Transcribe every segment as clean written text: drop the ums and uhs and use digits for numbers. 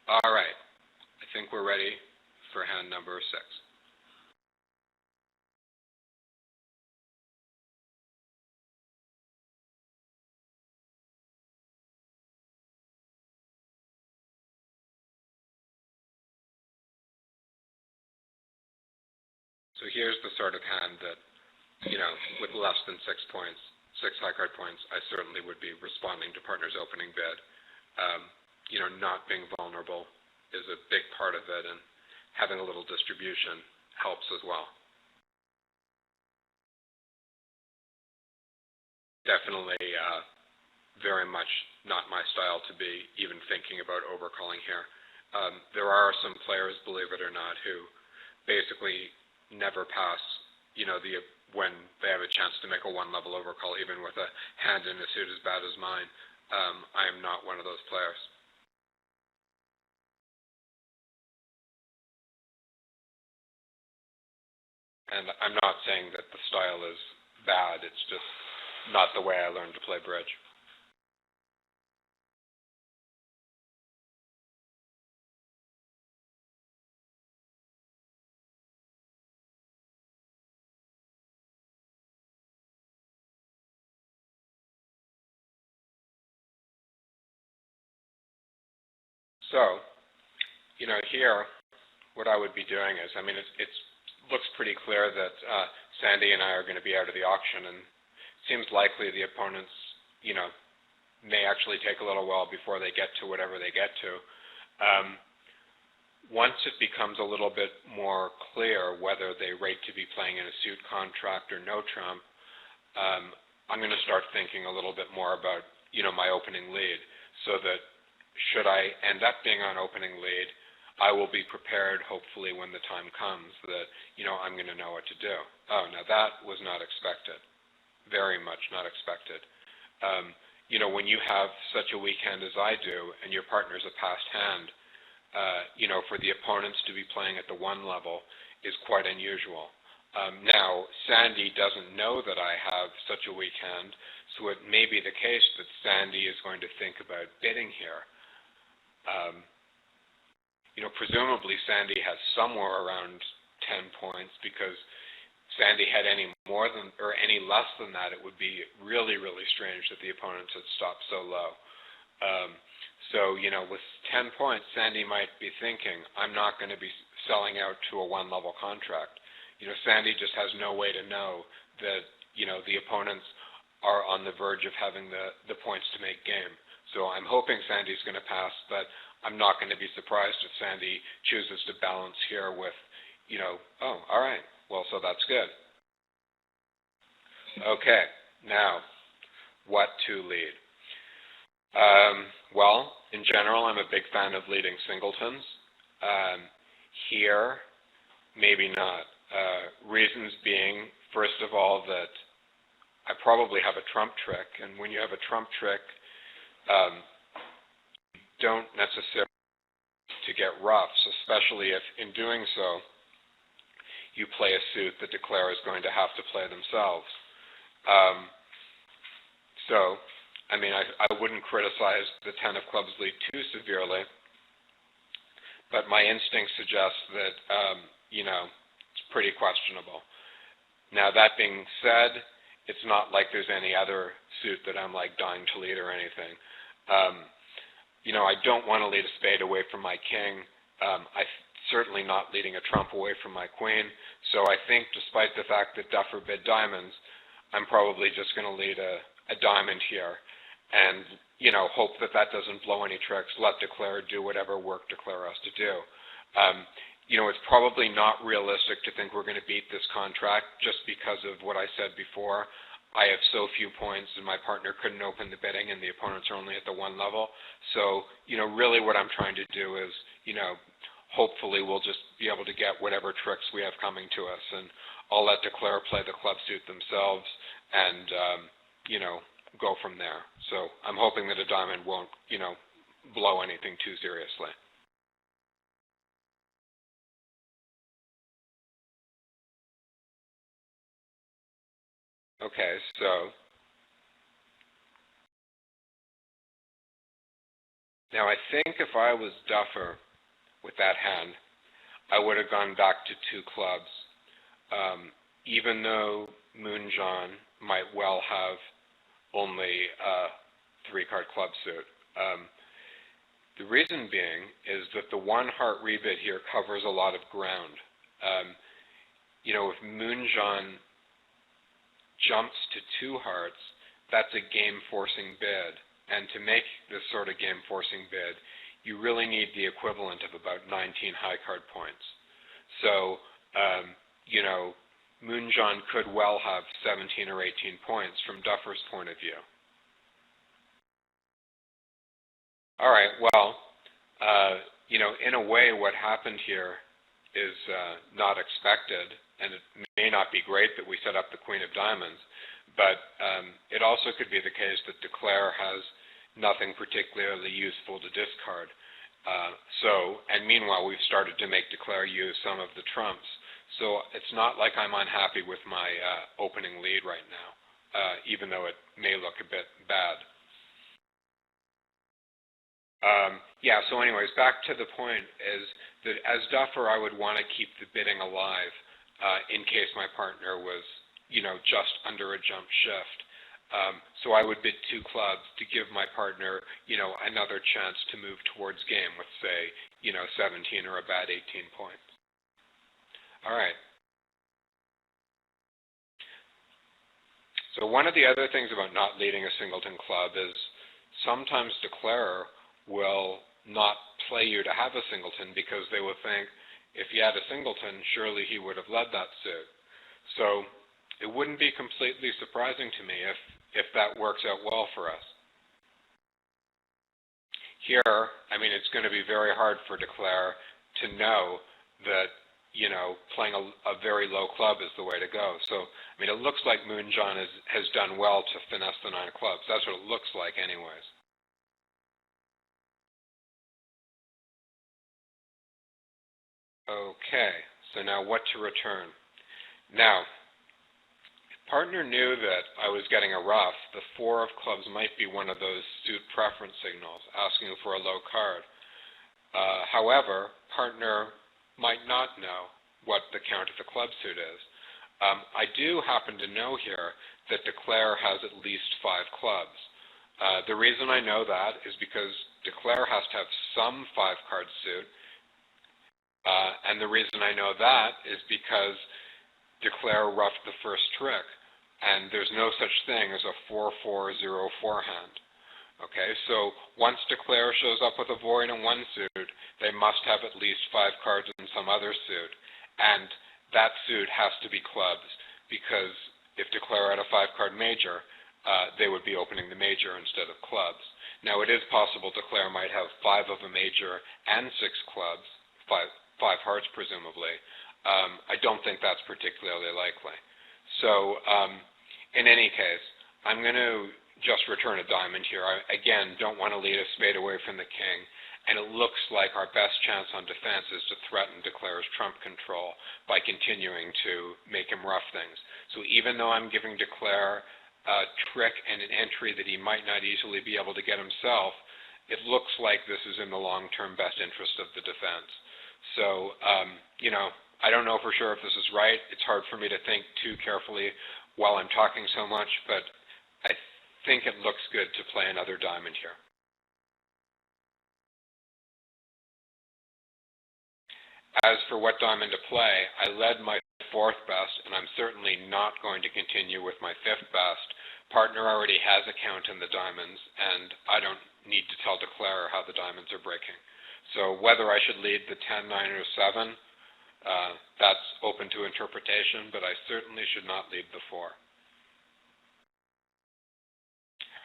All right. I think we're ready for hand number 6. So here's the sort of hand that, with less than 6 points, 6 high card points, I certainly would be responding to partner's opening bid. Not being vulnerable is a big part of it, and having a little distribution helps as well. Definitely very much not my style to be even thinking about overcalling here. There are some players, believe it or not, who basically never pass, when they have a chance to make a 1-level overcall, even with a hand in a suit as bad as mine. I am not one of those players. And I'm not saying that the style is bad, it's just not the way I learned to play bridge. So, here, what I would be doing is, it looks pretty clear that Sandy and I are going to be out of the auction, and it seems likely the opponents, may actually take a little while before they get to whatever they get to. Once it becomes a little bit more clear whether they rate to be playing in a suit contract or no trump, I'm going to start thinking a little bit more about, my opening lead, so that should I end up being on opening lead, I will be prepared, hopefully, when the time comes that, I'm going to know what to do. Oh, now that was not expected. Very much not expected. When you have such a weak hand as I do, and your partner's a passed hand, for the opponents to be playing at the 1 level is quite unusual. Now, Sandy doesn't know that I have such a weak hand, so it may be the case that Sandy is going to think about bidding here. Presumably Sandy has somewhere around 10 points, because Sandy had any more than or any less than that, it would be really, really strange that the opponents had stopped so low. So, with 10 points, Sandy might be thinking, I'm not going to be selling out to a 1-level contract. Sandy just has no way to know that, the opponents are on the verge of having the points to make game. So I'm hoping Sandy's going to pass, but I'm not going to be surprised if Sandy chooses to balance here with, oh, all right, well, so that's good. Okay, now, what to lead? Well, in general, I'm a big fan of leading singletons. Here, maybe not. Reasons being, first of all, that I probably have a trump trick, and when you have a trump trick, don't necessarily to get roughs, especially if, in doing so, you play a suit the declarer is going to have to play themselves. I wouldn't criticize the 10 of clubs lead too severely, but my instinct suggests that, it's pretty questionable. Now, that being said, it's not like there's any other suit that I'm dying to lead or anything. I don't want to lead a spade away from my king. I'm certainly not leading a trump away from my queen. So I think, despite the fact that Duffer bid diamonds, I'm probably just going to lead a diamond here, and hope that that doesn't blow any tricks. Let declarer do whatever work declarer has to do. It's probably not realistic to think we're going to beat this contract just because of what I said before. I have so few points, and my partner couldn't open the bidding, and the opponents are only at the 1 level. So, really what I'm trying to do is, hopefully we'll just be able to get whatever tricks we have coming to us, and I'll let declarer play the club suit themselves, and, go from there. So I'm hoping that a diamond won't, blow anything too seriously. Okay, so Now I think if I was duffer with that hand, I would have gone back to 2 clubs, even though Moon John might well have only a 3-card club suit. The reason being is that the 1 heart rebid here covers a lot of ground. If Moon John jumps to 2 hearts, that's a game-forcing bid. And to make this sort of game-forcing bid, you really need the equivalent of about 19 high card points. So, Moon John could well have 17 or 18 points from Duffer's point of view. All right, well, in a way what happened here is not expected, and it may not be great that we set up the Queen of Diamonds, but it also could be the case that Declare has nothing particularly useful to discard. And meanwhile, we've started to make Declare use some of the trumps. So it's not like I'm unhappy with my opening lead right now, even though it may look a bit bad. So anyways, back to the point is that as duffer, I would want to keep the bidding alive in case my partner was, just under a jump shift. So I would bid 2 clubs to give my partner, another chance to move towards game with, say, 17 or a bad 18 points. All right. So one of the other things about not leading a singleton club is sometimes Declarer will not play you to have a singleton because they will think if he had a singleton, surely he would have led that suit. So it wouldn't be completely surprising to me if that works out well for us. Here, it's going to be very hard for Declare to know that, playing a very low club is the way to go. So, it looks like Moon John has done well to finesse the 9 clubs. That's what it looks like anyways. Okay, so now what to return? Now, if partner knew that I was getting a rough, the 4 of clubs might be one of those suit preference signals, asking for a low card. However, partner might not know what the count of the club suit is. I do happen to know here that Declare has at least 5 clubs. The reason I know that is because Declare has to have some 5-card suit, and the reason I know that is because Declare roughed the first trick, and there's no such thing as a 4-4-0-4 hand. Okay, so once Declare shows up with a void in one suit, they must have at least 5 cards in some other suit, and that suit has to be clubs, because if Declare had a 5-card major, they would be opening the major instead of clubs. Now it is possible Declare might have 5 of a major and 6 clubs, 5 hearts presumably. I don't think that's particularly likely. So in any case, I'm going to just return a diamond here. I, again, don't want to lead a spade away from the king, and it looks like our best chance on defense is to threaten Declare's trump control by continuing to make him rough things. So even though I'm giving Declare a trick and an entry that he might not easily be able to get himself, it looks like this is in the long-term best interest of the defense. So, I don't know for sure if this is right. It's hard for me to think too carefully while I'm talking so much, but I think it looks good to play another diamond here. As for what diamond to play, I led my 4th best, and I'm certainly not going to continue with my 5th best. Partner already has a count in the diamonds, and I don't need to tell Declare how the diamonds are breaking. So whether I should lead the 10, 9, or 7, that's open to interpretation, but I certainly should not lead the 4.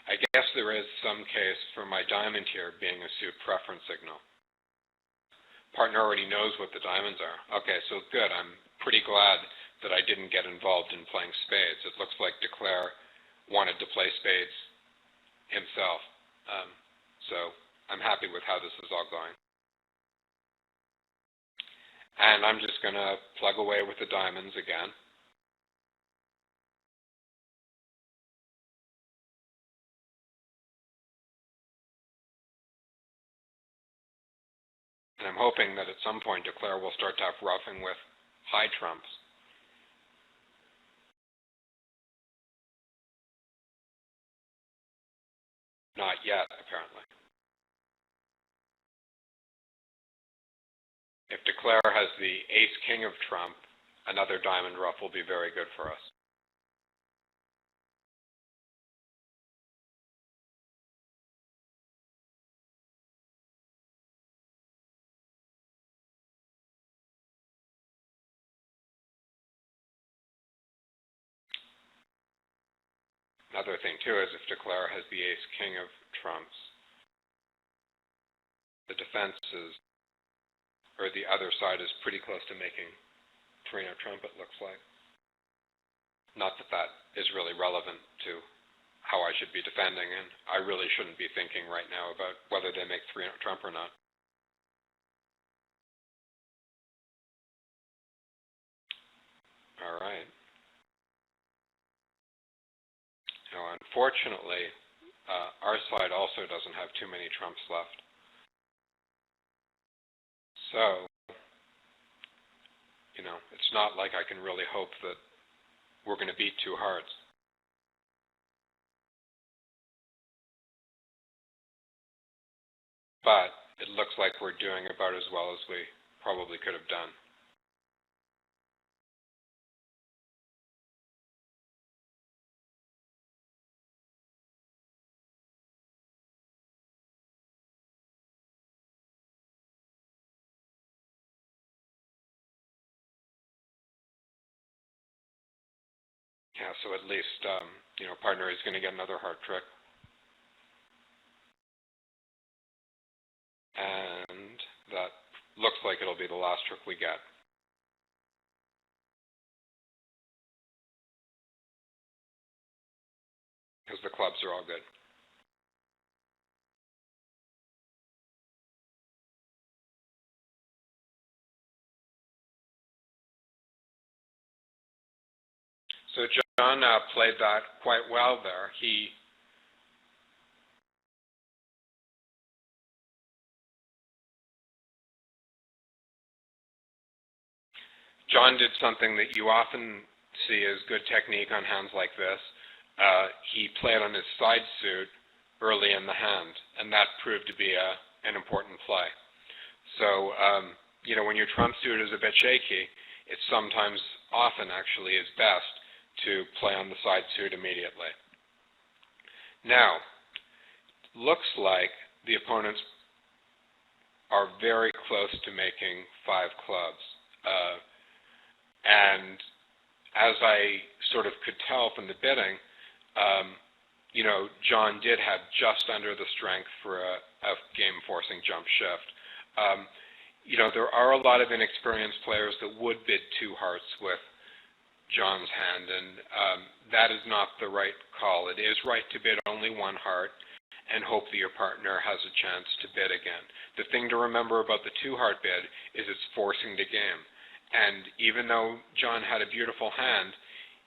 I guess there is some case for my diamond here being a suit preference signal. Partner already knows what the diamonds are. Okay, so good. I'm pretty glad that I didn't get involved in playing spades. It looks like Declare wanted to play spades himself. So I'm happy with how this is all going. And I'm just going to plug away with the diamonds again. And I'm hoping that at some point Declare will start to have roughing with high trumps. Not yet, apparently. If Declare has the ace-king of trump, another diamond ruff will be very good for us. Another thing, too, is if Declare has the ace-king of trumps, the defense is, or the other side is pretty close to making 3-note trump, it looks like. Not that that is really relevant to how I should be defending, and I really shouldn't be thinking right now about whether they make 3-note trump or not. All right. Now, unfortunately, our side also doesn't have too many trumps left. So, it's not like I can really hope that we're going to beat 2 hearts. But it looks like we're doing about as well as we probably could have done. Yeah, so at least, partner is going to get another heart trick. And that looks like it'll be the last trick we get. Because the clubs are all good. So John played that quite well there. John did something that you often see as good technique on hands like this. He played on his side suit early in the hand, and that proved to be an important play. So, when your trump suit is a bit shaky, it's often actually is best to play on the side suit immediately. Now, looks like the opponents are very close to making 5 clubs. And as I sort of could tell from the bidding, John did have just under the strength for a game-forcing jump shift. There are a lot of inexperienced players that would bid 2 hearts with John's hand, and that is not the right call. It is right to bid only 1 heart and hope that your partner has a chance to bid again. The thing to remember about the 2-heart bid is it's forcing the game. And even though John had a beautiful hand,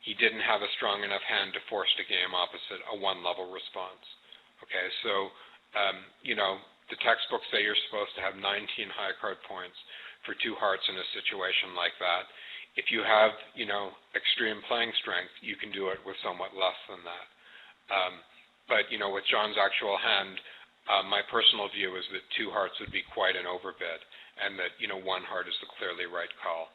he didn't have a strong enough hand to force the game opposite a 1-level response. Okay, so, the textbooks say you're supposed to have 19 high card points for 2 hearts in a situation like that. If you have, extreme playing strength, you can do it with somewhat less than that. But, with John's actual hand, my personal view is that 2 hearts would be quite an overbid, and that, 1 heart is the clearly right call.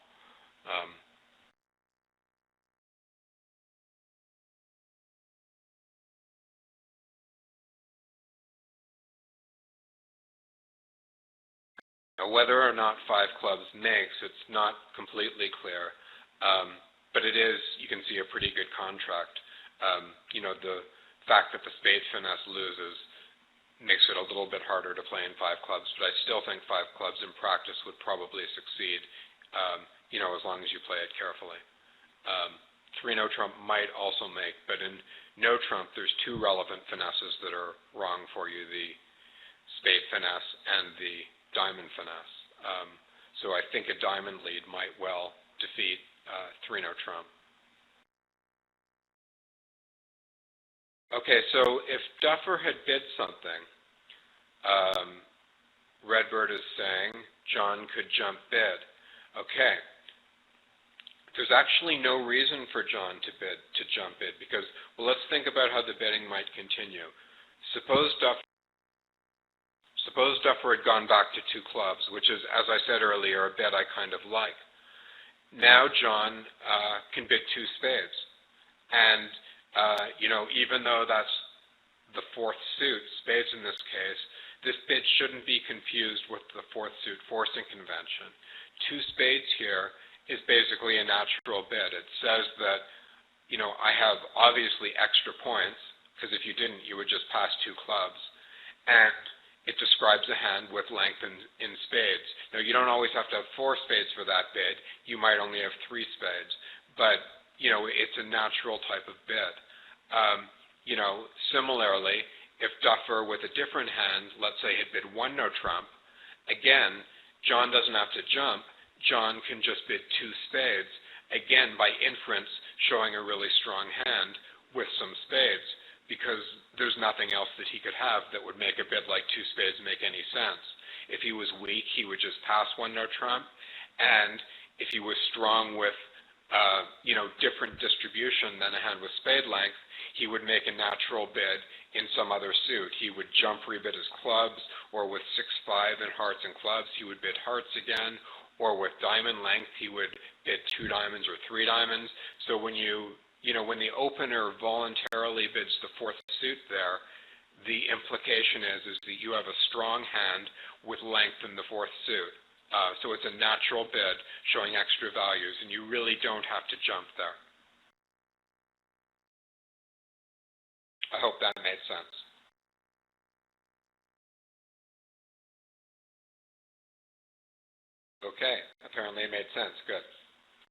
Now, whether or not 5 clubs makes, it's not completely clear, but it is, you can see, a pretty good contract. The fact that the spade finesse loses makes it a little bit harder to play in 5 clubs, but I still think 5 clubs in practice would probably succeed, as long as you play it carefully. 3-no trump might also make, but in no trump, there's 2 relevant finesses that are wrong for you, the spade finesse and the diamond finesse. So I think a diamond lead might well defeat 3-no trump. Okay, so if Duffer had bid something, Redbird is saying John could jump bid. Okay. There's actually no reason for John to jump bid because, well, let's think about how the bidding might continue. Suppose Duffer had gone back to 2 clubs, which is, as I said earlier, a bid I kind of like. Now John can bid 2 spades. And, even though that's the 4th suit, spades in this case, this bid shouldn't be confused with the 4th suit forcing convention. 2 spades here is basically a natural bid. It says that, I have obviously extra points, because if you didn't, you would just pass 2 clubs. And it describes a hand with length in spades. Now, you don't always have to have 4 spades for that bid. You might only have 3 spades. But, it's a natural type of bid. Similarly, if Duffer with a different hand, let's say had bid 1 no trump, again, John doesn't have to jump. John can just bid 2 spades, again by inference showing a really strong hand with some spades, because there's nothing else that he could have that would make a bid like 2 spades make any sense. If he was weak, he would just pass 1 no trump, and if he was strong with different distribution than a hand with spade length, he would make a natural bid in some other suit. He would jump rebid his clubs, or with 6-5 and hearts and clubs, he would bid hearts again, or with diamond length, he would bid 2 diamonds or 3 diamonds. So when when the opener voluntarily bids the 4th suit there, the implication is that you have a strong hand with length in the 4th suit. So it's a natural bid showing extra values, and you really don't have to jump there. I hope that made sense. Okay, apparently it made sense. Good.